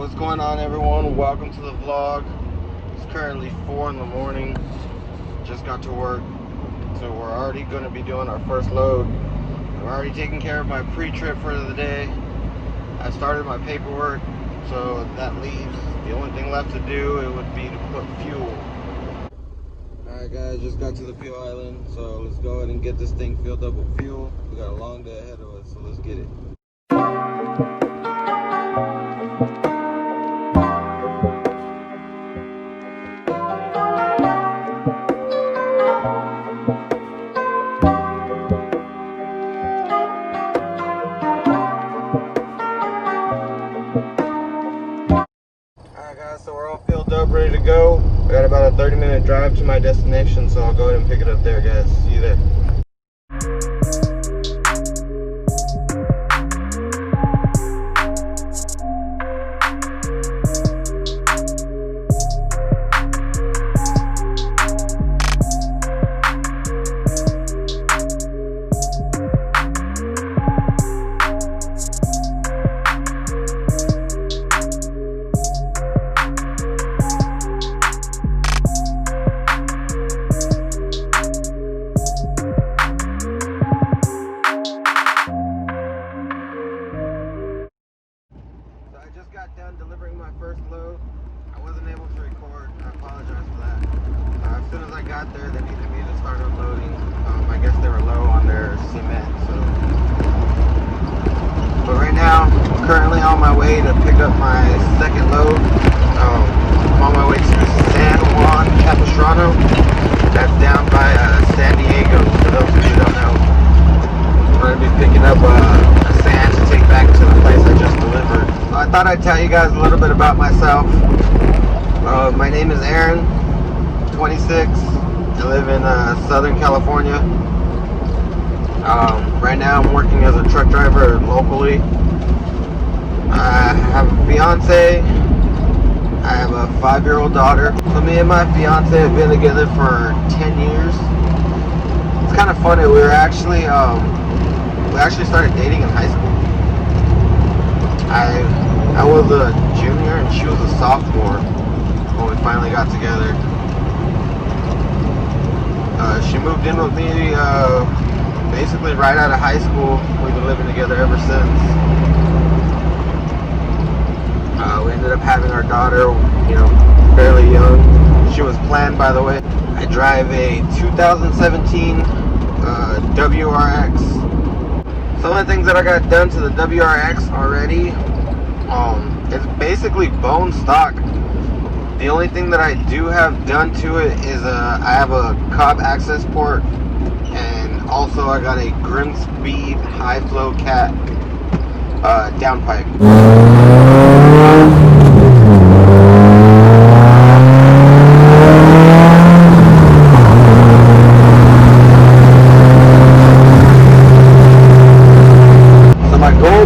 What's going on, everyone? Welcome to the vlog. It's currently 4 in the morning. Just got to work, so we're already going to be doing our first load. I've already taken care of my pre-trip for the day. I started my paperwork, so that leaves the only thing left to do, it would be to put fuel. Alright guys, just got to the fuel island, so let's go ahead and get this thing filled up with fuel. We got a long day ahead of us, so let's get it. So we're all filled up, ready to go. I got about a 30-minute drive to my destination, so I'll go ahead and pick it up there, guys. See you there. Done delivering my first load. I wasn't able to record. I apologize for that. As soon as I got there, they needed me to start unloading. I guess they were low on their cement. But right now, I'm currently on my way to pick up my second load. I'm on my way to San Juan Capistrano. That's down by San Diego. For those of you who don't know, we're going to be picking up a sand to take back to the place I just delivered. I thought I'd tell you guys a little bit about myself. My name is Aaron, 26. I live in Southern California. Right now I'm working as a truck driver locally. I have a fiance. I have a 5-year-old daughter. So me and my fiance have been together for 10 years. It's kind of funny. We actually started dating in high school. I was a junior and she was a sophomore when we finally got together. She moved in with me basically right out of high school. We've been living together ever since. We ended up having our daughter, fairly young. She was planned, by the way. I drive a 2017 WRX. Some of the things that I got done to the WRX already, it's basically bone stock. The only thing that I do have done to it is I have a Cobb access port, and also I got a Grimspeed high flow cat downpipe.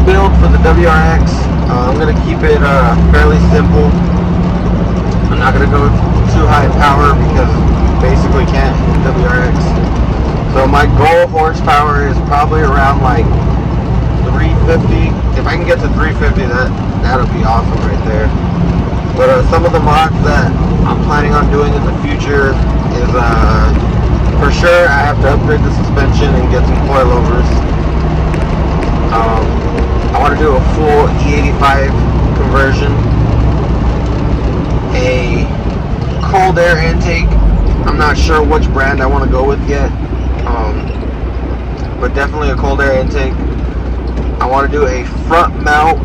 Build for the WRX, I'm going to keep it fairly simple. I'm not going to go too high in power because basically can't in WRX. So my goal horsepower is probably around like 350. If I can get to 350, that'll be awesome right there. But some of the mods that I'm planning on doing in the future is for sure I have to upgrade the suspension and get some coilovers. I want to do a full E85 conversion, a cold air intake. I'm not sure which brand I want to go with yet, but definitely a cold air intake. I want to do a front mount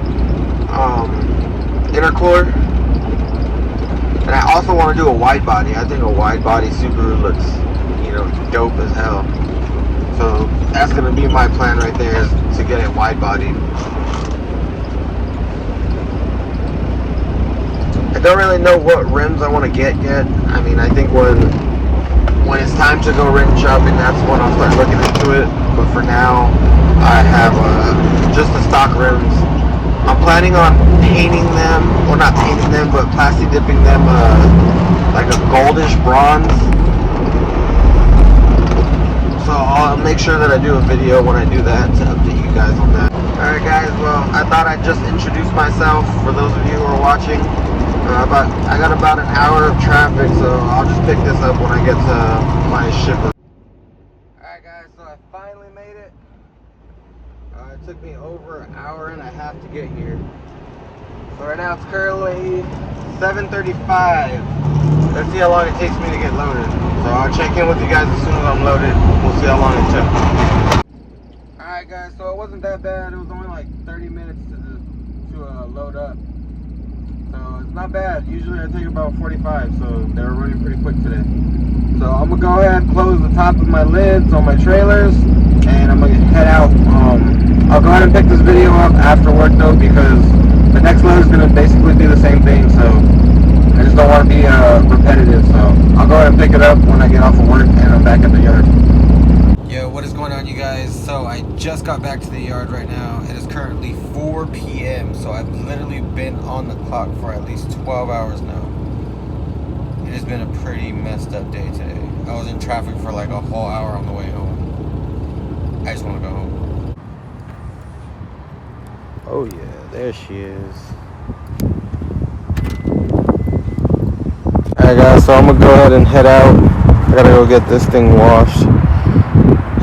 intercooler, and I also want to do a wide body. I think a wide body Subaru looks, dope as hell. So that's going to be my plan right there, is to get it wide bodied. I don't really know what rims I want to get yet. I mean, I think when it's time to go rim shopping, that's when I'll start looking into it. But for now, I have just the stock rims. I'm planning on painting them, well, not painting them, but plastic dipping them like a goldish bronze. So I'll make sure that I do a video when I do that to update you guys on that. Alright guys, well, I thought I'd just introduce myself for those of you who are watching. I got about an hour of traffic, so I'll just pick this up when I get to my shipper. Alright guys, so I finally made it. It took me over an hour and a half to get here. So right now it's currently 7:35. Let's see how long it takes me to get loaded. So I'll check in with you guys as soon as I'm loaded. We'll see how long it took. Alright guys, so it wasn't that bad. It was only like 30 minutes to load up. So it's not bad. Usually I take about 45, so they were running pretty quick today. So I'm gonna go ahead and close the top of my lids on my trailers, and I'm gonna head out. I'll go ahead and pick this video up after work though, because the next load is gonna basically be the same thing. So I just don't want to be repetitive. So I'll go ahead and pick it up when I get off of work and I'm back at the yard. Yo, what is going on, you guys? So I just got back to the yard right now. It is currently 4 p.m. So I've literally been on the clock for at least 12 hours now. It has been a pretty messed up day today. I was in traffic for like a whole hour on the way home. I just want to go home. Oh yeah, there she is. Alright guys, so I'm gonna go ahead and head out. I gotta go get this thing washed.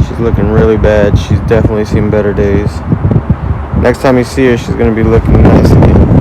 She's looking really bad. She's definitely seen better days. Next time you see her, she's gonna be looking nice again.